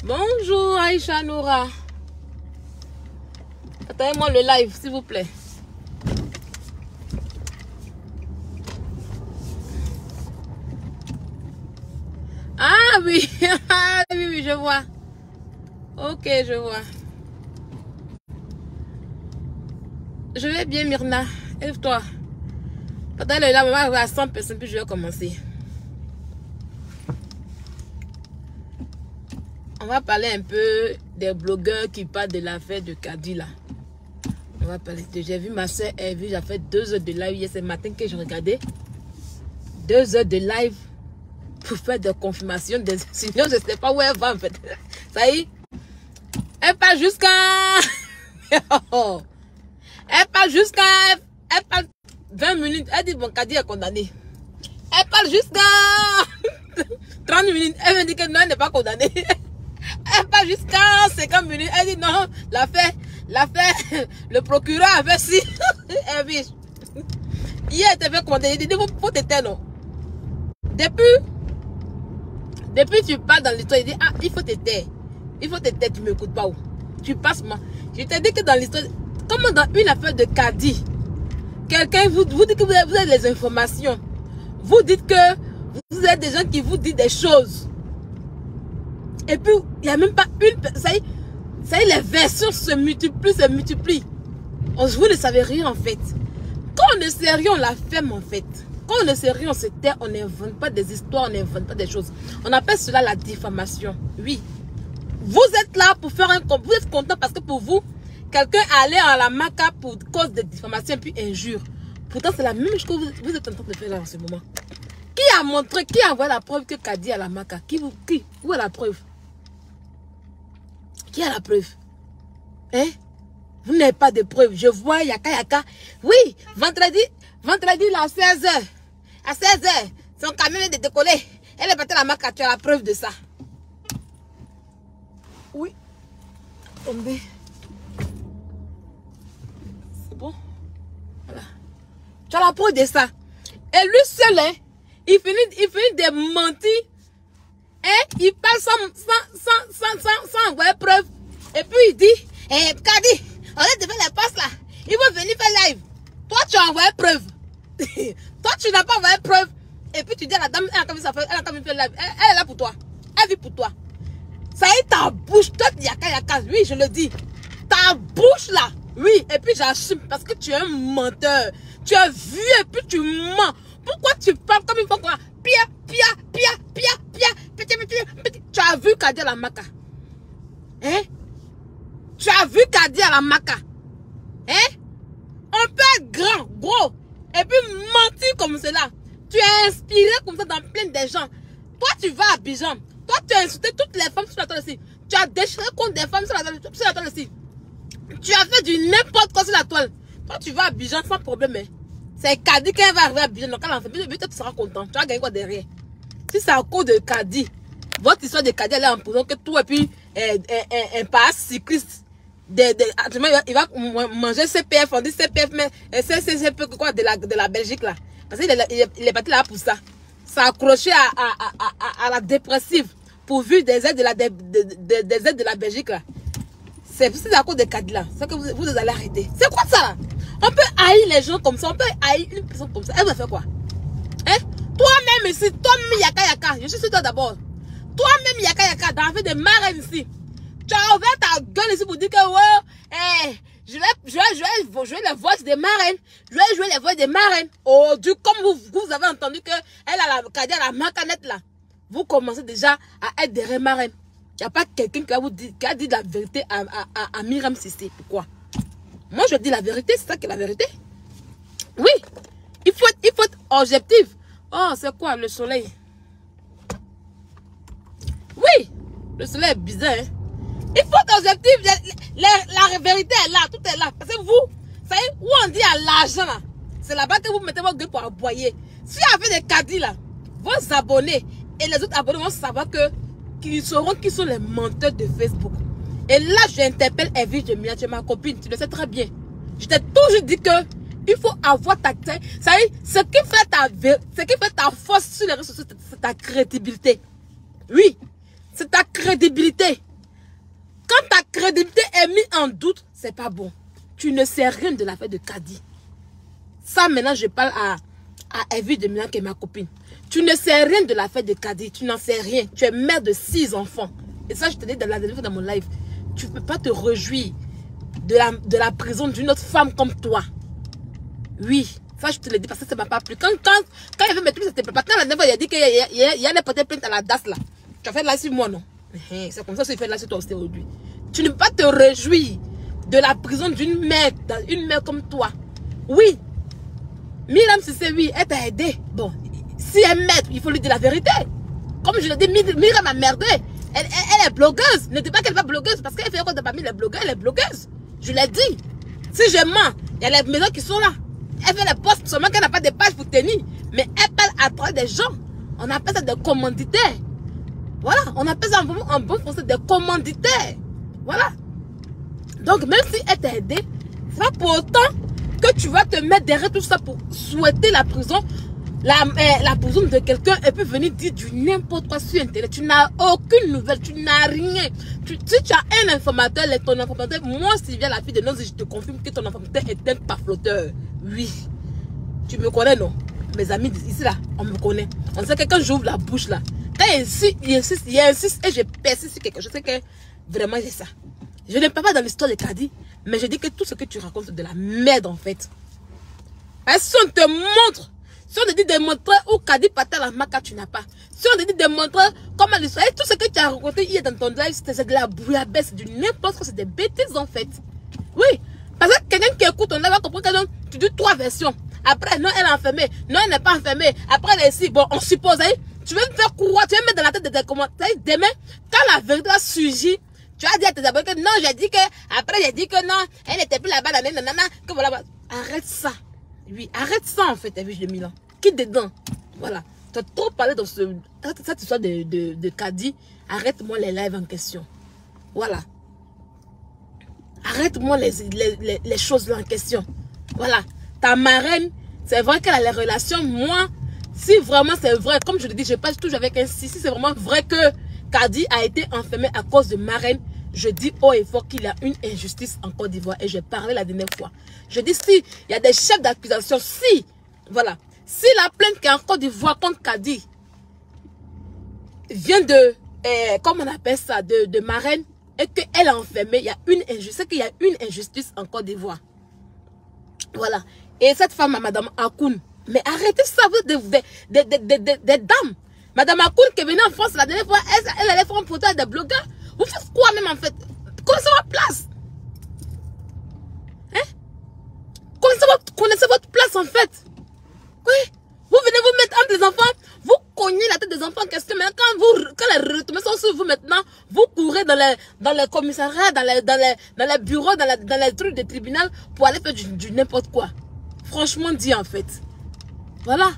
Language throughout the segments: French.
Bonjour Aïcha Noura. Attendez-moi le live, s'il vous plaît. Ah oui, oui, je vois. Ok, je vois. Je vais bien, Myrna. Lève-toi. Pendant le live, on va arriver à 100 personnes, puis je vais commencer. On va parler un peu des blogueurs qui parlent de l'affaire de Kadi là. On va parler de... J'ai vu ma soeur Evie, j'ai fait 2 heures de live hier ce matin que je regardais. 2 heures de live pour faire des confirmations. Sinon, je ne sais pas où elle va en fait. Ça y est. Elle part jusqu'à... Elle parle jusqu'à... Elle parle 20 minutes. Elle dit, bon, Kadi est condamné. Elle parle jusqu'à 30 minutes. Elle me dit que non, elle n'est pas condamnée. Elle parle jusqu'à 50 minutes. Elle dit non, l'affaire, le procureur avait si. Elle dit, hier, elle t'avait commandé. Il dit, faut te taire, non. Depuis tu parles dans l'histoire, il dit, ah, il faut te taire. Il faut te taire, tu ne m'écoutes pas où. Tu passes moi. Je t'ai dit que dans l'histoire, comme dans une affaire de Kadi, quelqu'un vous dit que vous avez les informations. Vous dites que vous êtes des gens qui vous disent des choses. Et puis, il n'y a même pas une... Ça y est, les versions se multiplient. Vous ne savez rien en fait. Quand on ne sait rien, on la ferme en fait. Quand on ne sait rien, on se tait, on n'invente pas des histoires, on n'invente pas des choses. On appelle cela la diffamation. Oui. Vous êtes là pour faire un... Vous êtes content parce que pour vous, quelqu'un allait à la maca pour cause de diffamation et puis injure. Pourtant, c'est la même chose que vous êtes en train de faire là en ce moment. Qui a montré, qui a envoyé la preuve que Kadi à la maca? Où est la preuve? Qui a la preuve? Hein? Vous n'avez pas de preuve. Je vois Yaka. Oui, vendredi là, à 16h. À 16h, son camion est décollé. Elle est partie à la maca. Tu as la preuve de ça. Oui. Tombé. C'est bon. Voilà. Tu as la preuve de ça. Et lui seul, hein, il finit de mentir. Et il parle sans envoyer preuve. Et puis il dit, Kadi, on est devant les passes là. Il veut venir faire live. Toi, tu as envoyé preuve. Toi, tu n'as pas envoyé preuve. Et puis tu dis à la dame, elle a quand même fait live. Elle est là pour toi. Elle vit pour toi. Ça y est, ta bouche, toi, Yaka. Oui, je le dis. Ta bouche là. Oui, et puis j'assume parce que tu es un menteur. Tu as vu et puis tu mens. Pourquoi tu parles comme il faut quoi? Pia. Tu as vu Kadi à la maca? Hein? Tu as vu Kadi à la maca? Hein? On peut être grand, gros, et puis mentir comme cela. Tu es inspiré comme ça dans plein de gens. Toi, tu vas à Abidjan. Toi, tu as insulté toutes les femmes sur la toile aussi. Tu as déchiré contre des femmes sur la toile aussi. Tu as fait du n'importe quoi sur la toile. Toi, tu vas à Abidjan sans problème. Hein? C'est Kadi qui va arriver à Abidjan. Donc, quand tu seras content. Tu vas gagner quoi derrière? Si c'est à cause de Kadi, votre histoire de Kadi, elle est en prison, que tout, et puis un passe cycliste, il va manger CPF, on dit CPF, mais c'est quoi de la Belgique là. Parce qu'il est parti là pour ça. Ça accroché à la dépressive pour vivre des aides de la Belgique là. C'est à cause de Kadi là. C'est que vous allez arrêter. C'est quoi ça là? On peut haïr les gens comme ça, on peut haïr une personne comme ça. Elle va faire quoi? Hein? Toi-même ici, toi-même Yaka, je suis sur toi d'abord. Toi-même Yaka, dans la vie de marraine ici. Tu as ouvert ta gueule ici pour dire que ouais, je vais jouer les voix des marraines. Je vais jouer les voix des marraines. Oh Dieu, comme vous avez entendu que elle a la Kadi à la macanette là. Vous commencez déjà à être des marraines. Il n'y a pas quelqu'un qui a dit la vérité à Myriam Cissé. Pourquoi? Moi je dis la vérité, c'est ça qui est la vérité. Oui, il faut être objectif. Oh, c'est quoi le soleil? Oui, le soleil est bizarre. Hein? Il faut être objectif. La vérité est là, tout est là. Parce que vous savez, où on dit à l'argent là, c'est là-bas que vous mettez votre gueule pour aboyer. Si vous avez des Kadi là, vos abonnés et les autres abonnés vont savoir qu'ils sauront qui sont les menteurs de Facebook. Et là, j'interpelle Evie Jemila, tu es ma copine, tu le sais très bien. Je t'ai toujours dit que il faut avoir ta tête. Ce qui fait ta force sur les réseaux sociaux, c'est ta crédibilité. Oui, c'est ta crédibilité. crédibilité est mise en doute, c'est pas bon. Tu ne sais rien de l'affaire de Kadi. Ça, maintenant, je parle à Evie de Milan, qui est ma copine. Tu ne sais rien de l'affaire de Kadi. Tu n'en sais rien. Tu es mère de 6 enfants. Et ça, je te dis dans la dernière fois dans mon live. Tu ne peux pas te réjouir de la prison d'une autre femme comme toi. Oui. Ça, je te le dis parce que ça ne m'a pas plu. Quand il avait mes trucs, c'était pas. Quand la dernière fois, il a dit qu'il y allait porter plainte à la DAS là. Tu as fait là sur moi, non? C'est comme ça que tu fais là sur toi aujourd'hui. Tu ne peux pas te réjouir de la prison d'une mère comme toi. Oui. Myriam Cissé, oui, elle t'a aidé. Bon, si elle m'aide, il faut lui dire la vérité. Comme je l'ai dit, Myriam a merdé. Elle est blogueuse. Ne dis pas qu'elle n'est pas blogueuse parce qu'elle fait quoi de parmi les blogueurs, elle est blogueuse. Je l'ai dit. Si je mens, il y a les maisons qui sont là. Elle fait les posts seulement qu'elle n'a pas de page pour tenir. Mais elle parle à travers des gens. On appelle ça des commanditaires. Voilà, on appelle ça en bon français des commanditaires. Voilà. Donc, même si elle t'a aidé, c'est pas pour autant que tu vas te mettre derrière tout ça pour souhaiter la prison, la prison de quelqu'un et puis venir dire du n'importe quoi sur Internet. Tu n'as aucune nouvelle, tu n'as rien. Si tu as un informateur, ton informateur, moi, Sylvia, la fille de Noz, je te confirme que ton informateur est un pafloteur. Oui. Tu me connais, non? Mes amis ici, là, on me connaît. On sait que quand j'ouvre la bouche, là, quand il insiste et je persiste sur quelque chose, c'est que vraiment, c'est ça. Je ne parle pas dans l'histoire de Kadi, mais je dis que tout ce que tu racontes, c'est de la merde, en fait. Et si on te montre, si on te dit de montrer où Kadi Patel la maca, tu n'as pas. Si on te dit de montrer comment l'histoire, et tout ce que tu as raconté hier dans ton live, c'est de la bouillabaisse, c'est du n'importe quoi, c'est des bêtises, en fait. Oui, parce que quelqu'un qui écoute ton live va comprendre que tu dis 3 versions. Après, non, elle est enfermée. Non, elle n'est pas enfermée. Après, elle est ici. Bon, on suppose, hein, tu veux me faire croire, tu veux mettre dans la tête de tes commentaires. Demain, quand la vérité va surgir, tu vas dire à tes abonnés que non, j'ai dit que, après j'ai dit que non, elle n'était plus là-bas, nanana, que voilà. Arrête ça. Oui, arrête ça en fait, Evie de Milan. Quitte dedans. Voilà. Tu as trop parlé dans cette histoire de Kadi. Arrête-moi les lives en question. Voilà. Arrête-moi les choses là en question. Voilà. Ta marraine, c'est vrai qu'elle a les relations. Moi, si vraiment c'est vrai, comme je le dis, je passe toujours avec un si c'est vraiment vrai que Kadi a été enfermé à cause de marraine, je dis haut et fort qu'il y a une injustice en Côte d'Ivoire. Et j'ai parlé la dernière fois. Je dis si il y a des chefs d'accusation, si, voilà, si la plainte qui est en Côte d'Ivoire contre Kadi vient de, comment on appelle ça, de marraine, et qu'elle est enfermée, il y a une injustice, c'est qu'il y a une injustice en Côte d'Ivoire. Voilà. Et cette femme, Madame Akoun, mais arrêtez ça, vous des dames. Madame Akoun qui est venue en France la dernière fois, elle allait faire un portrait des blogueurs. Vous faites quoi même en fait? Connaissez votre place. Hein? Connaissez votre place en fait. Oui. Vous venez vous mettre entre les enfants, vous cognez la tête des enfants en question. Mais quand les retombées sont sur vous maintenant, vous courez dans les commissariats, dans les bureaux, dans les trucs de tribunal pour aller faire du n'importe quoi. Franchement dit en fait. Voilà.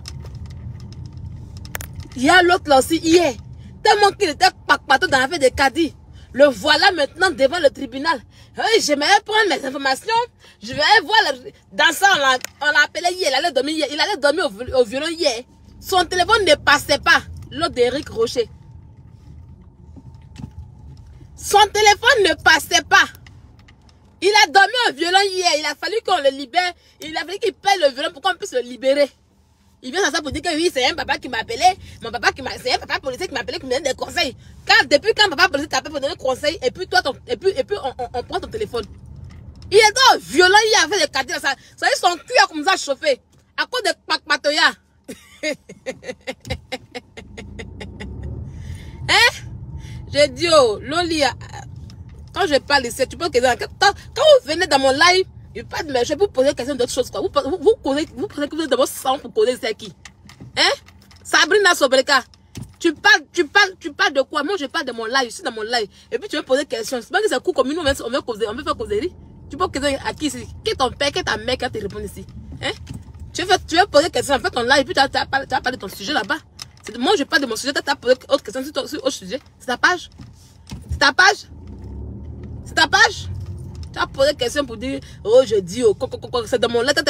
Il y a l'autre là aussi hier. Tellement qu'il était partout dans l'affaire de Kadi. Le voilà maintenant devant le tribunal. Oui, j'aimerais prendre mes informations. Je vais voir. Dans ça, on l'a appelé hier. Il allait dormir au violon hier. Son téléphone ne passait pas. L'autre d'Éric Rocher. Son téléphone ne passait pas. Il a dormi au violon hier. Il a fallu qu'on le libère. Il a fallu qu'il paye le violon pour qu'on puisse le libérer. Il vient à ça pour dire que oui, c'est un papa qui m'a appelé. Mon papa c'est un papa policier qui m'a appelé, qui me donne des conseils. Depuis quand papa policier t'appelle pour donner des conseils, et puis toi, on prend ton téléphone. Il est violent, il a fait des cadres, ça y est, son cul a commencé à chauffer. À cause de Pakpatoya. Hein? J'ai dit, oh, Loli, quand je parle ici, tu peux que quand vous venez dans mon live, je vais vous poser question d'autre chose. Vous posez que vous êtes d'abord sans pour causer c'est qui? Hein? Sabrina Sobreka. Tu parles de quoi? Moi, je parle de mon live. Je suis dans mon live. Et puis, tu veux poser question. C'est pas que c'est court comme nous, on veut faire causerie. Tu peux poser à qui ici? Qui est ton père? Qui est ta mère qui va te répondre ici? Hein? Tu veux poser question. En fait, ton live. Et puis, tu vas parler de ton sujet là-bas. Moi, je parle de mon sujet. Tu as posé autre question sur autre sujet. C'est ta page? C'est ta page? C'est ta page? Tu as posé question pour dire, oh, je dis, oh, c'est dans mon lettre.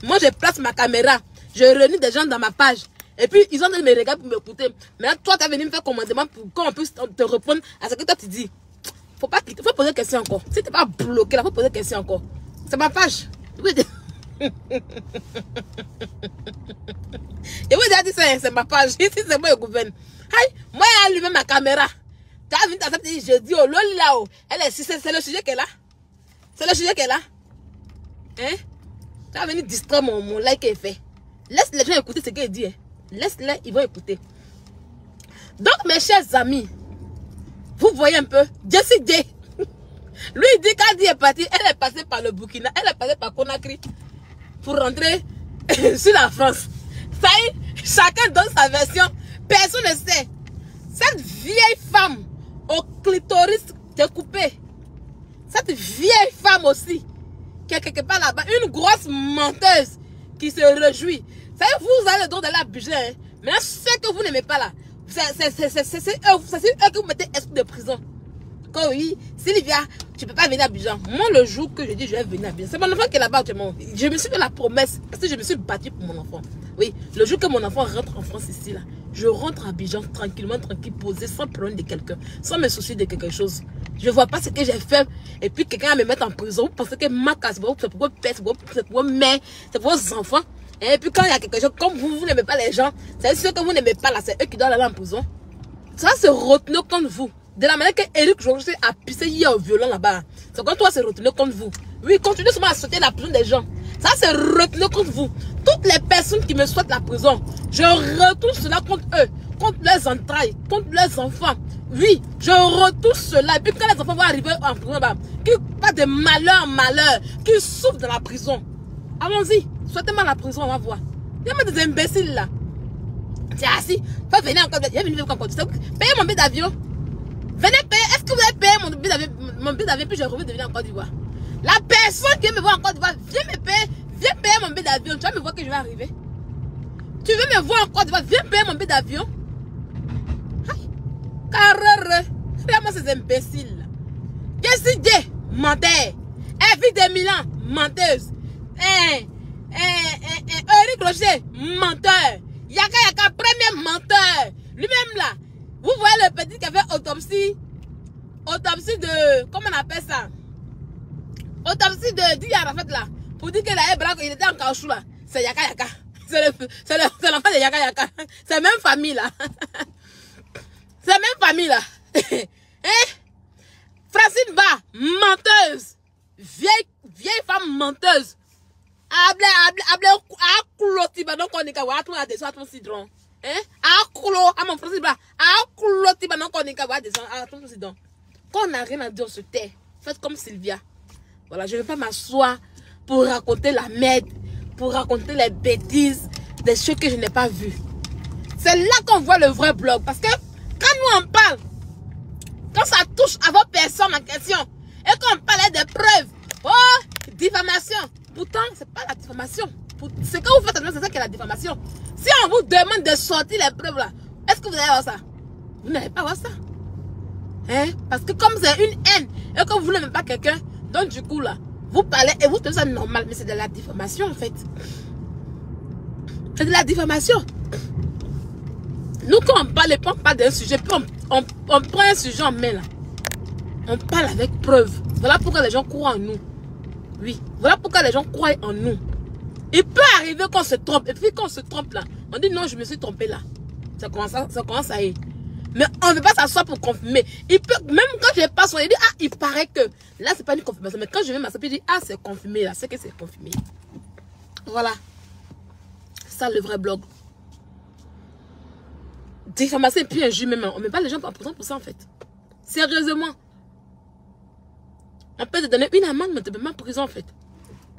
Moi, je place ma caméra. Je réunis des gens dans ma page. Et puis, ils ont donné mes regards pour m'écouter. Maintenant, toi, tu es venu me faire commandement pour qu'on puisse te répondre à ce que toi, tu dis. Faut pas quitter. Faut poser question encore. Si t'es pas bloqué là, faut poser question encore. C'est ma page. Oui. Je vous ai dit ça, c'est ma page. Ici, c'est moi le gouverne. Aïe, moi, elle allume ma caméra. Tu as vu, tu as dit, je dis, oh, lol, là-haut. Elle est, c'est le sujet qu'elle a. C'est le sujet qu'elle a. Hein? Tu vas venir distraire mon like est fait. Laisse les gens écouter ce qu'elle dit. Hein. Laisse-les, ils vont écouter. Donc, mes chers amis, vous voyez un peu, Jessie J. Lui, il dit qu'Adi est partie, elle est passée par le Burkina, elle est passée par Conakry pour rentrer sur la France. Ça y est, chacun donne sa version. Personne ne sait. Cette vieille femme au clitoris découpé, cette vieille femme aussi, qui est quelque part là-bas, une grosse menteuse qui se réjouit. Ça y est, vous avez le droit d'aller à budget. Hein. Mais ceux que vous n'aimez pas là, c'est eux que vous mettez esprit de prison. Quand oui, Sylvia, tu peux pas venir à Abidjan. Moi, le jour que je dis je vais venir à Abidjan, c'est mon enfant qui est là-bas actuellement. Je me suis fait la promesse, parce que je me suis battue pour mon enfant. Oui, le jour que mon enfant rentre en France ici, là, je rentre à Abidjan tranquillement, tranquille, posé, sans problème de quelqu'un, sans me soucier de quelque chose. Je vois pas ce que j'ai fait, et puis quelqu'un va me mettre en prison, parce que ma casse, c'est pour vos pères, c'est pour vos mères, c'est pour vos enfants. Et puis quand il y a quelque chose, comme vous n'aimez pas les gens, c'est ceux que vous n'aimez pas là, c'est eux qui doivent aller en prison. Ça va se retourner contre vous. De la manière que Eric Georges a pissé hier au violon là-bas. C'est quand toi se retourner contre vous. Oui, continuez seulement à sauter la prison des gens. Ça va se retourner contre vous. Toutes les personnes qui me souhaitent la prison, je retourne cela contre eux, contre leurs entrailles, contre leurs enfants. Oui, je retourne cela. Et puis quand les enfants vont arriver en prison, bah, qui pas de malheur en malheur, qui souffrent dans la prison. Allons-y, souhaitez-moi la prison, on va voir. Il y a des imbéciles là. C'est assis, faut venir encore. Il y a venir encore. Payez mon billet d'avion. Venez payer. Est-ce que vous avez payé mon billet d'avion, puis je reviens de venir en Côte d'Ivoire? La personne qui veut me voir en Côte d'Ivoire, viens me payer. Viens payer mon billet d'avion. Tu vas me voir que je vais arriver. Tu veux me voir en Côte d'Ivoire, viens payer mon billet d'avion. Carrere. Regarde-moi ces imbéciles. Jessie J, menteur. Evie de Milan, menteuse. Eric Rocher, menteur. Yaka Yaka, premier menteur. Lui-même là. Vous voyez le petit qui a fait autopsie de, comment on appelle ça? Autopsie de Di Arafat là. Pour dire qu'il était en caoutchouc là. C'est Yaka Yaka. C'est l'enfant de Yaka Yaka. C'est la même famille là. C'est la même famille là. Hein? Francine Ba, menteuse. Vieille femme menteuse. Quand on n'a rien à dire, on se tait. Faites comme Sylvia. Voilà, je ne vais pas m'asseoir pour raconter la merde, pour raconter les bêtises, des choses que je n'ai pas vues. C'est là qu'on voit le vrai blog. Parce que quand nous on parle, quand ça touche à vos personnes en question, et qu'on parlait des preuves, oh, diffamation. Pourtant, ce n'est pas la diffamation. Ce que vous faites, c'est ça qui est la diffamation. Si on vous demande de sortir les preuves là, est-ce que vous allez voir ça? Vous n'allez pas voir ça. Hein? Parce que comme c'est une haine, et que vous n'aimez pas quelqu'un, donc du coup là, vous parlez et vous trouvez ça normal, mais c'est de la diffamation en fait. C'est de la diffamation. Nous quand on parle d'un sujet, puis on prend un sujet en main là. On parle avec preuve. Voilà pourquoi les gens croient en nous. Oui, voilà pourquoi les gens croient en nous. Il peut arriver qu'on se trompe. Et puis quand on se trompe là, on dit non, je me suis trompé là. Ça commence à y. Mais on ne veut pas s'asseoir pour confirmer. Il peut, même quand je passe, il dit ah, il paraît que. Là, c'est pas une confirmation. Mais quand je vais m'asseoir, il dit ah, c'est confirmé là. C'est que c'est confirmé. Voilà. Ça, le vrai blog. Diffamation et puis injure même. On ne met pas les gens en prison pour ça en fait. Sérieusement. On peut te donner une amende, mais tu ne peux pas en prison en fait.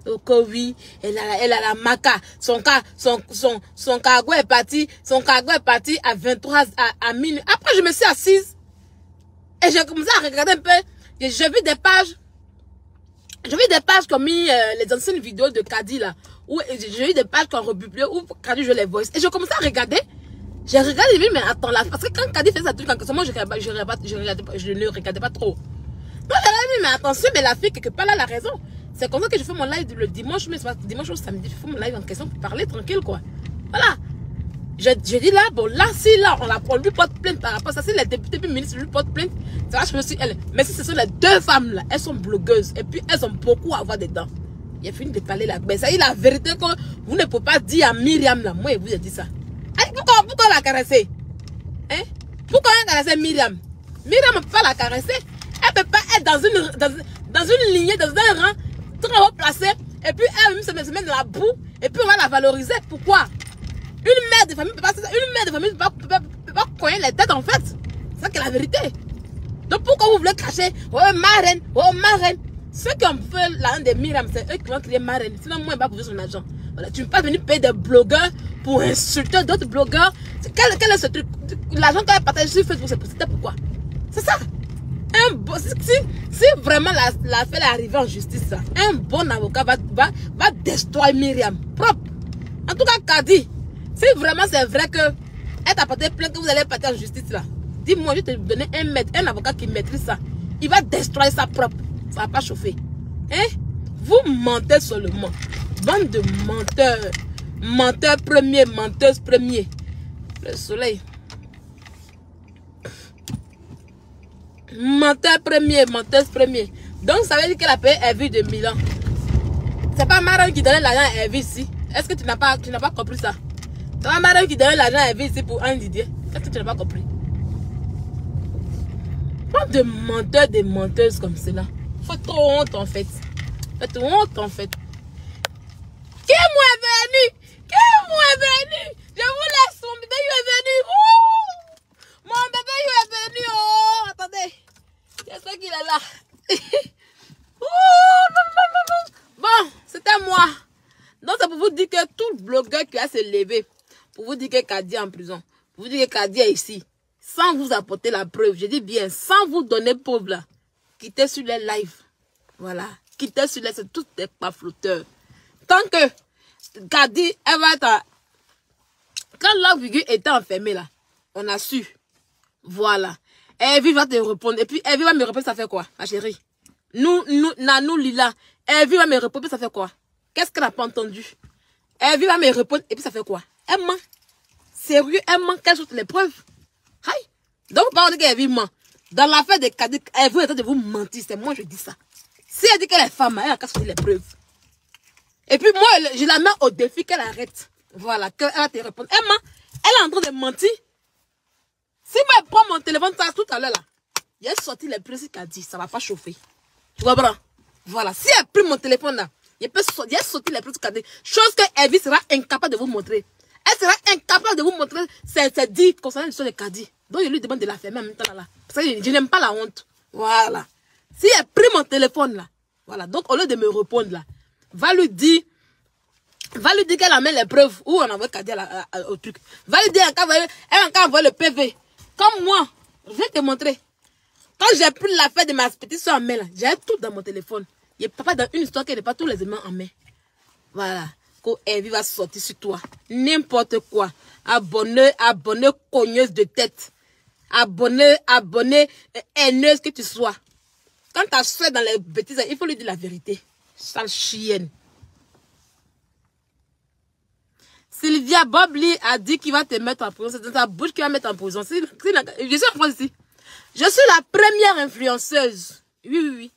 Donc oui, elle a la maca. Son cargo est parti. Son cargo est parti à 23 à minuit. Après, je me suis assise. Et j'ai commencé à regarder un peu. J'ai vu des pages. J'ai vu des pages qui ont mis les anciennes vidéos de Kadi là. J'ai vu des pages qui ont republié où Kadi joue les voices. Et j'ai commencé à regarder. J'ai regardé, j'ai vu, mais attends là. Parce que quand Kadi fait sa truc en question, moi je ne regardais pas trop. Moi j'ai dit, mais attention, mais la fille quelque part là, elle a raison. C'est comme ça que je fais mon live le dimanche, mais dimanche ou samedi, je fais mon live en question pour parler tranquille quoi. Voilà. Je dis là, bon, là, si là, on lui porte plainte par rapport à ça, si les députés puis ministres lui portent plainte, ça va changer sur elle. Mais si ce sont les deux femmes là, elles sont blogueuses et puis elles ont beaucoup à avoir dedans. Il a fini de parler là. Mais ça y est, la vérité que vous ne pouvez pas dire à Myriam là. Moi, je vous ai dit ça. Pourquoi la caresser? Hein? Pourquoi la caresser Myriam? Myriam ne peut pas la caresser. Elle ne peut pas être dans une lignée, dans un rang très haut placé. Et puis elle se met dans la boue. Et puis on va la valoriser. Pourquoi? Une mère de famille ne peut pas faire ça. Une mère de famille ne peut pas cogner les têtes en fait. C'est ça qui est la vérité. Donc pourquoi vous voulez cacher? Oh ma reine. Ceux qui ont fait la haine de Myriam, c'est eux qui vont crier ma reine. Sinon moi, je ne vais pas vous son argent. Voilà, tu ne peux pas venir payer des blogueurs pour insulter d'autres blogueurs. Quel est ce truc? L'argent qu'elle partage sur Facebook, c'était pourquoi? C'est ça. Si vraiment l'affaire est arrivée en justice, ça, un bon avocat va destroyer Myriam. Propre. En tout cas, Kadi, si vraiment c'est vrai que elle t'a porté plainte que vous allez partir en justice là, dis-moi, je vais te donner un avocat qui maîtrise ça. Il va destroyer ça propre. Ça va pas chauffer. Hein? Vous mentez seulement. Bande de menteurs. Menteurs premiers, menteuses premiers. Le soleil. Menteur premier, menteuse premier. Donc ça veut dire que la paix est vue de Milan. C'est pas Maron qui donnait l'argent à Evie ici. Est-ce que tu n'as pas compris ça? C'est pas Maron qui donnait l'argent à Evie ici pour Anne Didier. Est-ce que tu n'as pas compris? Pas de menteurs, des menteuses comme cela. Faut trop honte en fait. Faites honte en fait. Qui est venu? Je vous laisse, mon bébé est venu. Ouh! Mon bébé est venu. Oh, attendez. J'espère qu'il est là. Oh, non. Bon, c'était moi. Donc c'est pour vous dire que tout blogueur qui va se lever, pour vous dire que Kadi est en prison, pour vous dire que Kadi est ici, sans vous apporter la preuve, je dis bien, sans vous donner preuve là, quittez sur les lives. Voilà. Quittez sur les, c'est tous des paflouteurs. Tant que Kadi, elle va être... Quand Love était enfermée là, on a su. Voilà. Evie va te répondre. Et puis Evie va me répondre, ça fait quoi, ma chérie? Nanou, Lila. Evie va me répondre, ça fait quoi? Qu'est-ce qu'elle n'a pas entendu? Evie va me répondre, et puis ça fait quoi? Elle ment. Sérieux, elle ment. Quelles sont les preuves? Aïe. Donc, vous parlez qu'Evie ment. Dans l'affaire de Kadi, Evie est en train de vous mentir. C'est moi, je dis ça. Si elle dit qu'elle est femme, elle a qu'à sortir les preuves. Et puis moi, je la mets au défi qu'elle arrête. Voilà, qu'elle va te répondre. Elle ment. Elle est en train de mentir. Si moi, je prends mon téléphone, ça, tout à l'heure, là, il a sorti les preuves qu'elle dit, ça ne va pas chauffer. Tu comprends? Voilà. Si elle prend mon téléphone, là, il a sorti les preuves qu'elle dit. Chose que Evie sera incapable de vous montrer. Elle sera incapable de vous montrer c'est dit concernant l'histoire de Kadi. Donc, je lui demande de la fermer en même temps, là. Parce que je n'aime pas la honte. Voilà. Si elle prend mon téléphone, là, voilà. Donc, au lieu de me répondre, là, va lui dire qu'elle amène les preuves où on envoie Kadi au truc. Va lui dire qu'elle va envoyer le PV. Comme moi, je vais te montrer. Quand j'ai pris l'affaire de ma petite soeur en main, j'ai tout dans mon téléphone. Il n'y a pas dans une histoire qui n'est pas tous les éléments en main. Voilà. Quand Evie va sortir sur toi. N'importe quoi. Abonné, cogneuse de tête. Abonné, haineuse que tu sois. Quand ta soeur dans les bêtises, il faut lui dire la vérité. Sale chienne. Sylvia Bobli a dit qu'il va te mettre en prison. C'est dans ta bouche qu'il va mettre en prison. Je suis en France ici. Je suis la première influenceuse. Oui.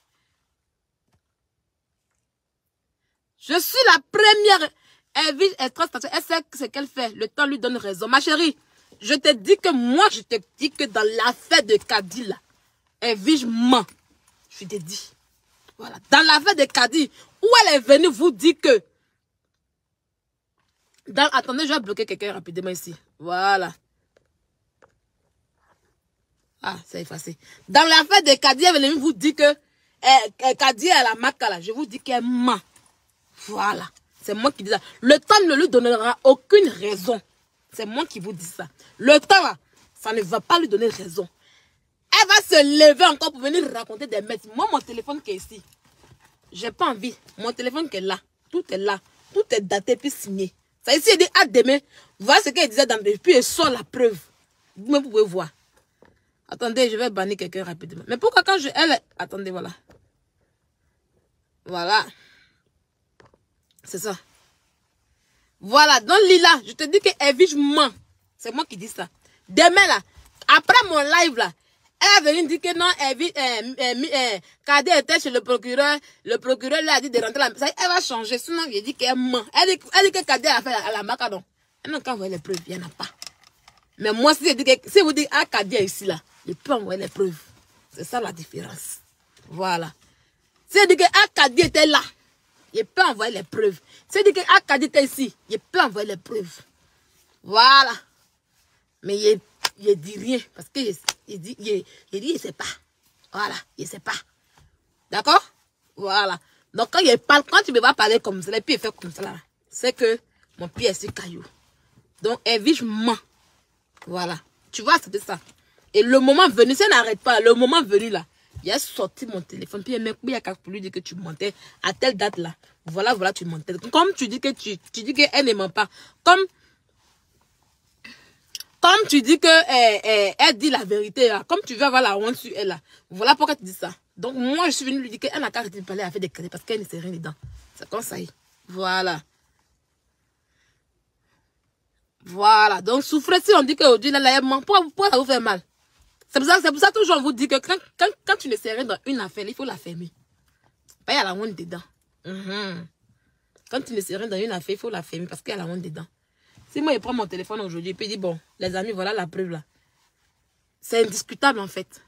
Je suis la première. Evie est très statuée. Elle sait ce qu'elle fait. Le temps lui donne raison. Ma chérie, je te dis que moi, je te dis que dans l'affaire de Kadi, là, Evie, je mens. Je te dis. Voilà. Dans l'affaire de Kadi, où elle est venue vous dire que attendez, je vais bloquer quelqu'un rapidement ici. Voilà. Ah, c'est effacé. Dans l'affaire de Kadi, elle venait vous dire que Kadi est à la maca là. Je vous dis qu'elle ment. Voilà. C'est moi qui dis ça. Le temps ne lui donnera aucune raison. C'est moi qui vous dis ça. Le temps là, ça ne va pas lui donner raison. Elle va se lever encore pour venir raconter des mètres. Moi, mon téléphone qui est ici. J'ai pas envie. Mon téléphone qui est là. Tout est là. Tout est daté puis signé. Ça ici, il dit à demain. Voilà ce qu'elle disait dans le... Puis elle sort la preuve. Vous pouvez voir. Attendez, je vais bannir quelqu'un rapidement. Mais pourquoi quand je... Attendez, voilà. Voilà. C'est ça. Voilà. Donc Lila, je te dis que Evie, je mens. C'est moi qui dis ça. Demain, là, après mon live, là, elle est venue dire que non, Kadi était chez le procureur lui a dit de rentrer à la maison. Elle va changer, sinon il dit qu'elle ment. Elle dit que Kadi a fait à la maca, non. Elle n'a qu'à envoyer les preuves, il n'y en a pas. Mais moi, si vous dites, ah, Kadi est ici, là, je peux envoyer les preuves. C'est ça la différence. Voilà. Si elle dit que ah, Kadi était là, je peux envoyer les preuves. Si elle dit que ah, Kadi était ici, je peux envoyer les preuves. Voilà. Mais il dit rien. Parce que il dit, il ne sait pas. Voilà, il ne sait pas. D'accord? Voilà. Donc quand il parle, quand tu me vas parler comme ça, et puis il fait comme ça là, c'est que mon pied est sur caillou. Donc Evie, je mens. Voilà. Tu vois, c'était ça. Et le moment venu, ça n'arrête pas. Le moment venu là, il a sorti mon téléphone. Puis il y a quelqu'un pour lui dire que tu mentais à telle date là. Voilà, tu mentais. Comme tu dis que tu dis qu'elle ne ment pas. Comme tu dis que elle dit la vérité là. Comme tu veux avoir la honte sur elle là. Voilà pourquoi tu dis ça. Donc moi je suis venue lui dire qu'elle n'a qu'à arrêter de parler, elle a fait des crédits parce qu'elle ne sait rien dedans. C'est comme ça. Voilà. Voilà. Donc souffrez si on dit qu'aujourd'hui là, elle ment. Pourquoi ça vous fait mal? C'est pour ça toujours on vous dit que quand tu ne sais rien dans une affaire, il faut la fermer. Pas il y a la honte dedans. Quand tu ne sais rien dans une affaire, il faut la fermer parce qu'il y a la honte dedans. Si moi je prends mon téléphone aujourd'hui et puis je dis bon, les amis, voilà la preuve là. C'est indiscutable en fait.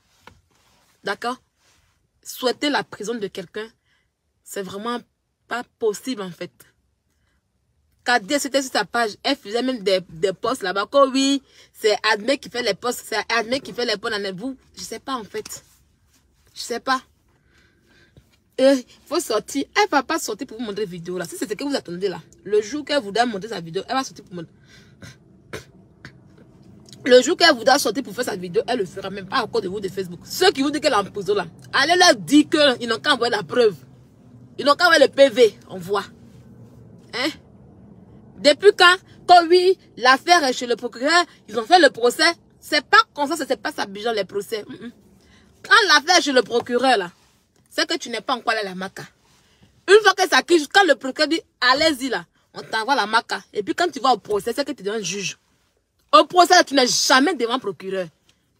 D'accord? Souhaiter la prison de quelqu'un, c'est vraiment pas possible en fait. Kadi, c'était sur sa page, elle faisait même des posts là-bas. Quand oui, c'est Admet qui fait les posts, c'est Admet qui fait les posts dans vous. Je sais pas en fait. Je sais pas. Il faut sortir. Elle va pas sortir pour vous montrer vidéo là. Si c'est ce que vous attendez là. Le jour qu'elle voudra montrer sa vidéo, elle va sortir pour montrer. Le jour qu'elle voudra sortir pour faire sa vidéo, elle le fera même pas encore de vous de Facebook. Ceux qui vous disent qu'elle est en prison là, allez leur dire qu'ils n'ont qu'à envoyer la preuve. Ils n'ont qu'à envoyer le PV. On voit. Hein? Depuis quand oui, l'affaire est chez le procureur, ils ont fait le procès. C'est pas comme ça, c'est pas ça, Bijan, les procès. Quand l'affaire est chez le procureur là, c'est que tu n'es pas encore allé à la maca. Une fois que ça quitte, quand le procureur dit allez-y là, on t'envoie la maca. Et puis quand tu vas au procès, c'est que tu deviens juge. Au procès, tu n'es jamais devant le procureur.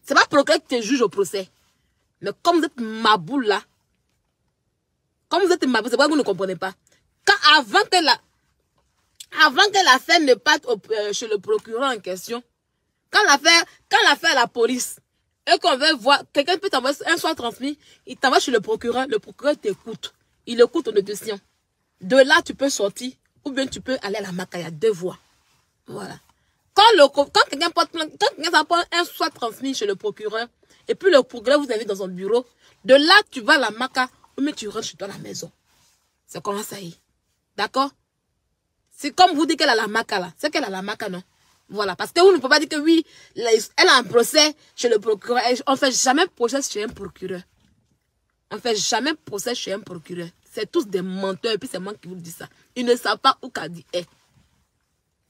C'est pas le procureur qui te juge au procès. Mais comme vous êtes ma boule là, comme vous êtes ma boule, c'est pourquoi vous ne comprenez pas. Avant que l'affaire ne parte chez le procureur en question, quand l'affaire est à la police, et qu'on veut voir, quelqu'un peut t'envoyer un soir transmis, il t'envoie chez le procureur t'écoute. Il écoute ton audition. De là, tu peux sortir, ou bien tu peux aller à la maca, il y a deux voies. Voilà. Quand quelqu'un porte un soir transmis chez le procureur, et puis le procureur vous invite dans son bureau, de là, tu vas à la maca, ou bien tu rentres chez toi à la maison. C'est comment ça y est. D'accord? C'est comme vous dites qu'elle a la maca là. C'est qu'elle a la maca, non? Voilà. Parce que vous ne pouvez pas dire que oui, elle a un procès chez le procureur. On ne fait jamais procès chez un procureur. On ne fait jamais procès chez un procureur. C'est tous des menteurs. Et puis c'est moi qui vous dis ça. Ils ne savent pas où Kadi est.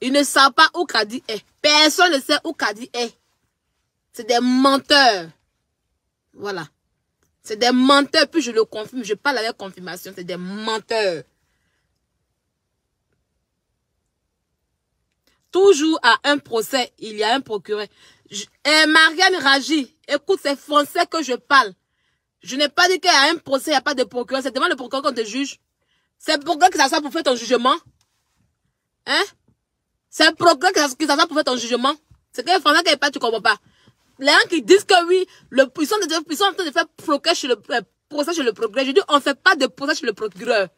Ils ne savent pas où Kadi est. Personne ne sait où Kadi est. C'est des menteurs. Voilà. C'est des menteurs. Puis je le confirme. Je parle avec confirmation. C'est des menteurs. Toujours à un procès, il y a un procureur. Marianne Raji, écoute, c'est français que je parle. Je n'ai pas dit qu'à un procès, il n'y a pas de procureur. C'est devant le procureur qu'on te juge. C'est le procureur qui s'assoit pour faire ton jugement. Hein? C'est le procureur qui s'assoit pour faire ton jugement. C'est que les français qui pas, tu comprends pas. Les gens qui disent que oui, ils sont en train de faire procès chez le procureur. Je dis, on ne fait pas de procès chez le procureur.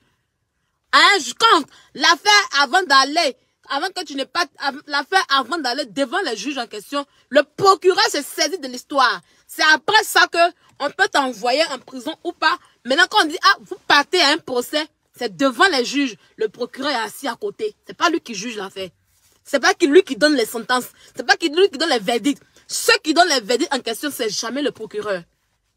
Hein? Quand l'affaire avant que tu n'aies pas l'affaire, avant d'aller devant les juges en question, le procureur se saisit de l'histoire. C'est après ça que on peut t'envoyer en prison ou pas. Maintenant, quand on dit, ah, vous partez à un procès, c'est devant les juges. Le procureur est assis à côté. C'est pas lui qui juge l'affaire. C'est pas lui qui donne les sentences. C'est pas lui qui donne les verdicts. Ceux qui donnent les verdicts en question, c'est jamais le procureur.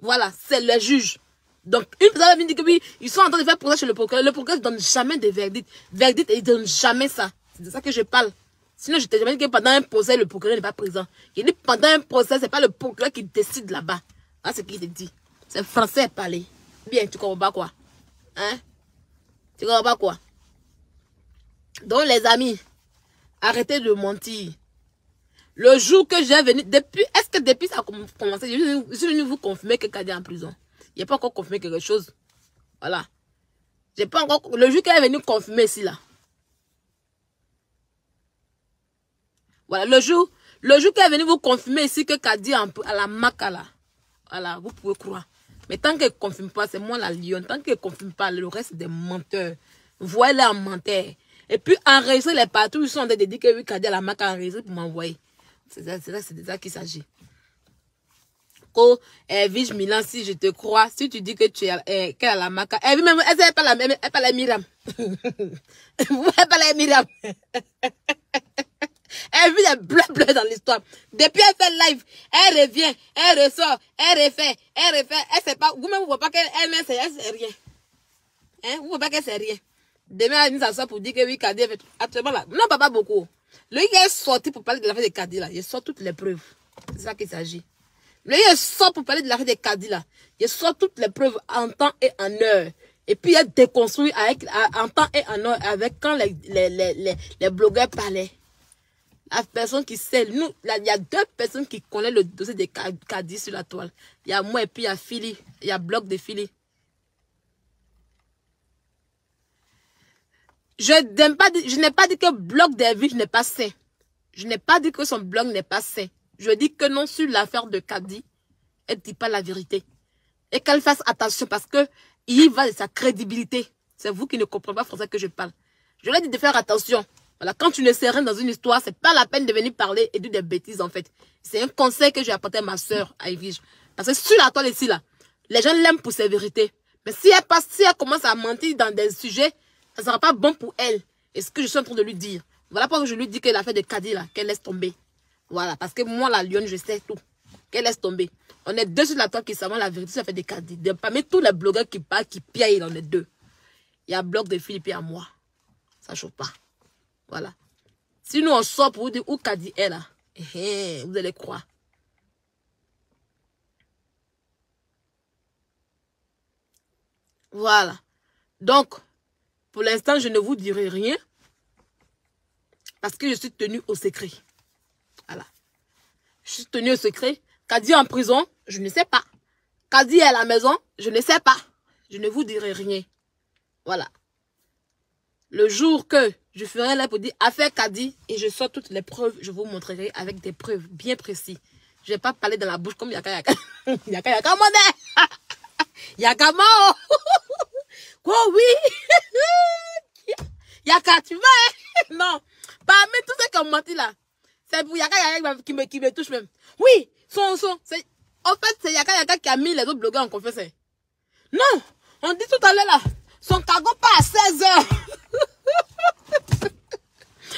Voilà, c'est le juge. Donc, une personne vient dire que oui, ils sont en train de faire procès chez le procureur. Le procureur ne donne jamais de verdicts. Verdict, il ne donne jamais ça. C'est de ça que je parle. Sinon, je t'ai jamais dit que pendant un procès, le procureur n'est pas présent. Il dit pendant un procès, c'est pas le procureur qui décide là-bas. Ah, c'est ce qu'il te dit. C'est français à parler. Bien, tu comprends pas quoi? Hein? Tu comprends pas quoi? Donc, les amis, arrêtez de mentir. Le jour que j'ai venu, est-ce que depuis ça a commencé, je suis venu vous confirmer que Kadi est en prison. Il n'a pas encore confirmé quelque chose. Voilà. J'ai pas encore, le jour qu'elle est venu confirmer ici, là. Voilà, le jour qu'elle est venue vous confirmer ici que Kadi est à la Maca, là. Voilà, vous pouvez croire. Mais tant qu'elle ne confirme pas, c'est moi la lionne. Tant qu'elle ne confirme pas, le reste, c'est des menteurs. Voyez-les en menteur. Et puis, enregistrer les partout, ils sont en train de dire que oui, Kadi a la Maca enregistré pour m'envoyer. C'est de ça qu'il s'agit. Vige Milan, si je te crois, si tu dis que tu es qu'elle a la Maca, elle n'est pas la Myriam. Elle n'est pas la Myriam. Elle vit des bleus dans l'histoire. Depuis elle fait live, elle revient, elle ressort, elle refait, elle sait pas. Vous-même, vous ne voyez pas qu'elle sait rien. Hein? Vous ne voyez pas qu'elle sait rien. Demain, elle nous s'assoit pour dire que oui, Kadi fait actuellement là. Non, pas beaucoup. Lui, il est sorti pour parler de l'affaire de Kadi là. Il sort toutes les preuves. C'est ça qu'il s'agit. Lui, il sort pour parler de l'affaire de Kadi là. Il sort toutes les preuves en temps et en heure. Et puis, il déconstruit en temps et en heure avec quand les blogueurs parlaient. La personne qui sait, il y a deux personnes qui connaissent le dossier de Kadi sur la toile. Il y a moi et puis il y a Philly. Il y a Blog de Philly. Je n'ai pas dit que Blog David n'est pas sain. Je n'ai pas dit que son blog n'est pas sain. Je dis que non, sur l'affaire de Kadi, elle ne dit pas la vérité. Et qu'elle fasse attention parce que il va de sa crédibilité. C'est vous qui ne comprenez pas français que je parle. Je lui ai dit de faire attention. Voilà, quand tu ne sais rien dans une histoire, c'est pas la peine de venir parler et dire des bêtises en fait. C'est un conseil que j'ai apporté à ma soeur, à Evige. Parce que sur la toile ici, là, les gens l'aiment pour ses vérités. Mais si elle commence à mentir dans des sujets, ça ne sera pas bon pour elle. Et ce que je suis en train de lui dire. Voilà pourquoi je lui dis que l'affaire de Kadi, là, qu'elle laisse tomber. Voilà, parce que moi, la lionne, je sais tout. Qu'elle laisse tomber. On est deux sur la toile qui savent la vérité sur l'affaire de Kadi. Parmi tous les blogueurs qui parlent, qui piaillent, on est deux. Il y a Blog de Philippe et à moi. Ça ne chauffe pas. Voilà. Si nous on sort pour vous dire où Kadi est là, vous allez croire. Voilà. Donc, pour l'instant, je ne vous dirai rien. Parce que je suis tenue au secret. Voilà. Je suis tenue au secret. Kadi est en prison, je ne sais pas. Kadi est à la maison, je ne sais pas. Je ne vous dirai rien. Voilà. Le jour que je ferai là pour dire affaire Kadi et je sors toutes les preuves, je vous montrerai avec des preuves bien précises. Je ne vais pas parler dans la bouche comme Yaka Yaka. Yaka Yaka monnaie. Yaka mo. Quoi oui. Yaka tu vas hein? Non. Parmi tous ceux qui ont menti là, c'est pour Yaka Yaka qui me touche même. Oui, en fait c'est Yaka Yaka qui a mis les autres blogueurs en confiance. Non, on dit tout à l'heure là, son cargo pas à 16 heures.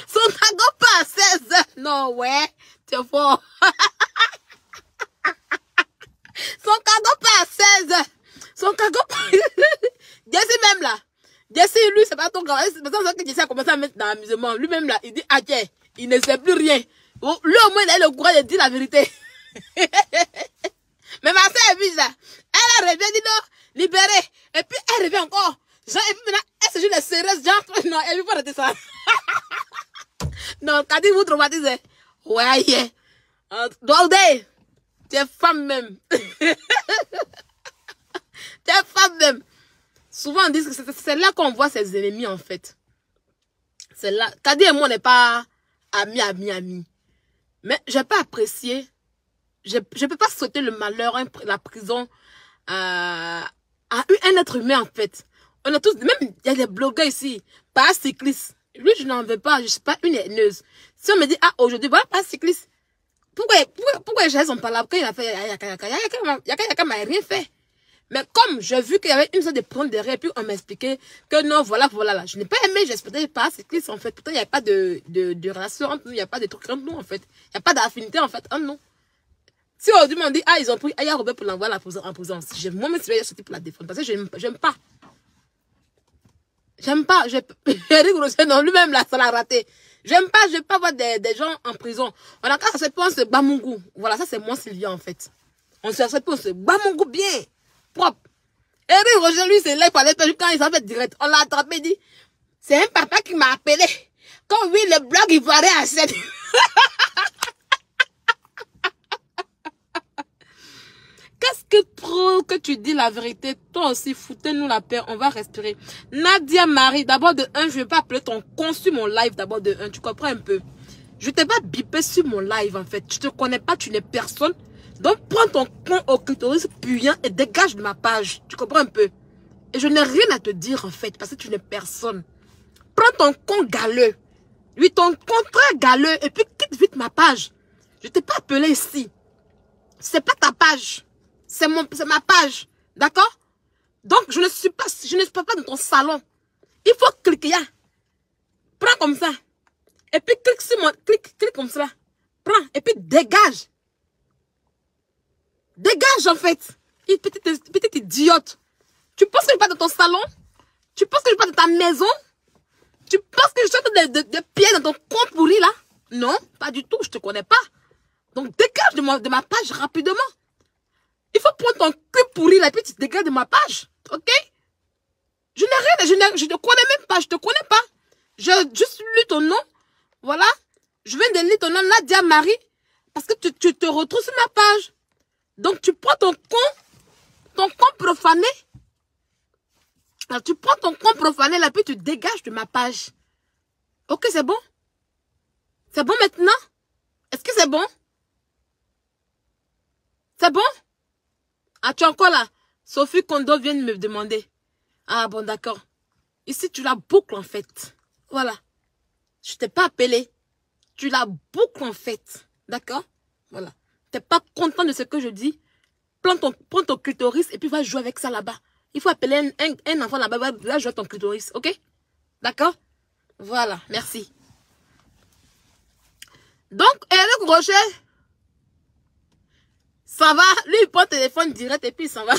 Son cargo pas à 16 heures. Non, ouais, c'est fort. Son cargo pas à 16 heures. Son cargo pas... Jesse même là. Jesse, lui, c'est pas ton gars. C'est pour ça que Jesse a commencé à mettre dans l'amusement. Lui-même là, il dit, ah tiens, il ne sait plus rien. Bon, lui au moins, il a le courage de dire la vérité. Mais ma soeur Evige là, elle a revient, dit non, libérée. Et puis elle revient encore. Genre, et puis maintenant, elle se joue les sérieuses, genre, non, elle veut pas arrêter ça. Non, Kadi vous traumatisez. Ouais, yeah. Douaoudé, tu es femme même. Tu es femme même. Souvent, on dit que c'est là qu'on voit ses ennemis, en fait. C'est là. Kadi et moi, on n'est pas amis. Mais je n'ai pas apprécié. Je ne peux pas souhaiter le malheur, la prison à un être humain, en fait. On a tous, même, il y a des blogueurs ici, pas cyclistes. Lui, je n'en veux pas, je ne suis pas une haineuse. Si on me dit, ah, aujourd'hui, voilà, pas cycliste. Pourquoi j'ai son palabre quand il a fait Yaka m'a rien fait. Mais comme j'ai vu qu'il y avait une sorte de prendre derrière, et puis on m'expliquait que non, voilà, là. Je n'ai pas aimé, j'espérais pas cycliste, en fait. Pourtant, il n'y a pas de relation entre nous, il n'y a pas de trucs entre nous, en fait. Il n'y a pas d'affinité, en fait, entre nous. Si aujourd'hui, on dit, ah, ils ont pris Aya Robert pour l'envoyer en prison. Moi-même, je vais sortir pour la défendre, parce que j'aime pas. J'aime pas, Eric Rocher, non, lui-même, là, ça l'a raté. Je vais pas voir des gens en prison. On a qu'à se penser Bamungu. Voilà, ça, c'est moi, Sylvia, en fait. On se pense Bamungu bien, propre. Eric Roger, lui, c'est là, il parlait, quand il s'en fait direct. On l'a attrapé, il dit, c'est un papa qui m'a appelé. Quand oui, le blog, il va aller à 7. qu'est-ce que pro que tu dis la vérité? Toi aussi, foutez-nous la paix, on va respirer. Nadia Marie, d'abord de 1, je vais pas appeler ton con sur mon live d'abord de 1, tu comprends un peu? Je t'ai pas bipé sur mon live en fait, je te connais pas, tu n'es personne. Donc prends ton con au clitoris puant et dégage de ma page, tu comprends un peu? Et je n'ai rien à te dire en fait, parce que tu n'es personne. Prends ton con galeux, oui ton con très galeux et puis quitte vite ma page. Je t'ai pas appelé ici. C'est pas ta page. C'est ma page. D'accord? Donc, je ne suis pas dans ton salon. Il faut cliquer. Prends comme ça. Et puis, clique sur mon, clique comme ça. Prends. Et puis, dégage. Dégage, en fait. Petite idiote. Tu penses que je suis pas dans ton salon? Tu penses que je suis pas dans ta maison? Tu penses que je suis en train de pied dans ton compte pourri, là? Non, pas du tout. Je te connais pas. Donc, dégage de ma page rapidement. Il faut prendre ton cul pourri là, puis tu dégages de ma page. Ok? Je n'ai rien, je te connais même pas, je te connais pas. J'ai juste lu ton nom. Voilà. Je viens de lire ton nom, Nadia Marie. Parce que tu te retrouves sur ma page. Donc, tu prends ton con profané. Alors, tu prends ton con profané là, puis tu dégages de ma page. Ok, c'est bon? C'est bon maintenant? Est-ce que c'est bon? C'est bon? Ah, tu es encore là? Sophie Kondo vient de me demander. Ah bon, d'accord. Ici, tu la boucles en fait. Voilà. Je t'ai pas appelé. Tu la boucles en fait. D'accord? Voilà. Tu n'es pas content de ce que je dis? Prends ton clitoris et puis va jouer avec ça là-bas. Il faut appeler un enfant là-bas, va jouer ton clitoris. Ok? D'accord? Voilà. Merci. Donc, Eric Rocher, ça va, lui il prend le téléphone direct et puis il s'en va.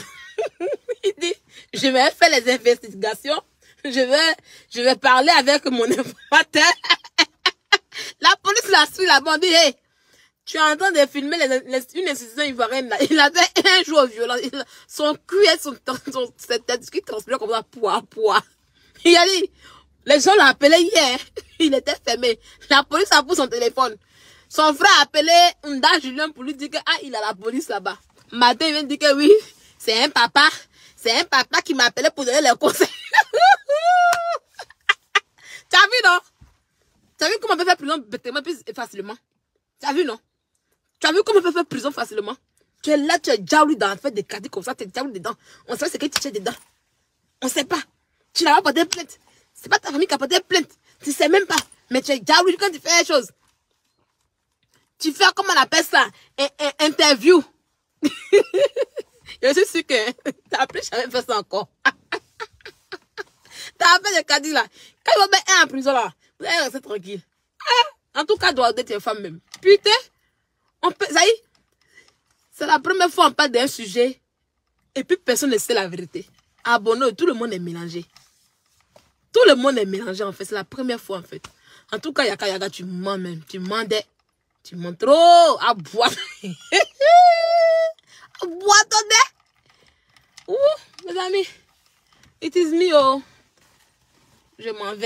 Il dit, je vais faire les investigations, je vais parler avec mon informateur. La police l'a suivi là-bas, on dit, hey, tu es en train de filmer une institution ivoirienne là. Il avait un jour violent, son cul et cette tête qui transpire comme ça, poids. Il a dit, les gens l'ont appelé hier, il était fermé. La police a pris son téléphone. Son frère a appelé Nda Julien pour lui dire que il a la police là-bas. Matin, il vient dire que oui, c'est un papa qui m'a appelé pour donner les conseils. Tu as vu, non? Tu as vu comment on peut faire prison plus facilement? Tu as vu, non? Tu as vu comment on peut faire prison facilement? Tu es là, tu es jaouli dans la fête des cadets comme ça, tu es jaouli dedans. On sait ce que tu es dedans. On ne sait pas. Tu n'as pas porté plainte. C'est pas ta famille qui a porté plainte. Tu ne sais même pas. Mais tu es jaouli quand tu fais les choses. Tu fais, comment on appelle ça, interview. Je suis sûre que tu n'as plus jamais fait ça encore. Tu as fait le caddie là. Quand il va mettre un en prison là, vous allez rester tranquille. En tout cas, doit être une femme même. Putain, on peut, ça y est, c'est la première fois qu'on parle d'un sujet et puis personne ne sait la vérité. Ah bon, non, tout le monde est mélangé. Tout le monde est mélangé en fait, c'est la première fois en fait. En tout cas, Yaka, tu mens même, tu mens des... Tu mens trop à boire. À boire, attendez. Ouh, mes amis. It is me, oh. Je m'en vais.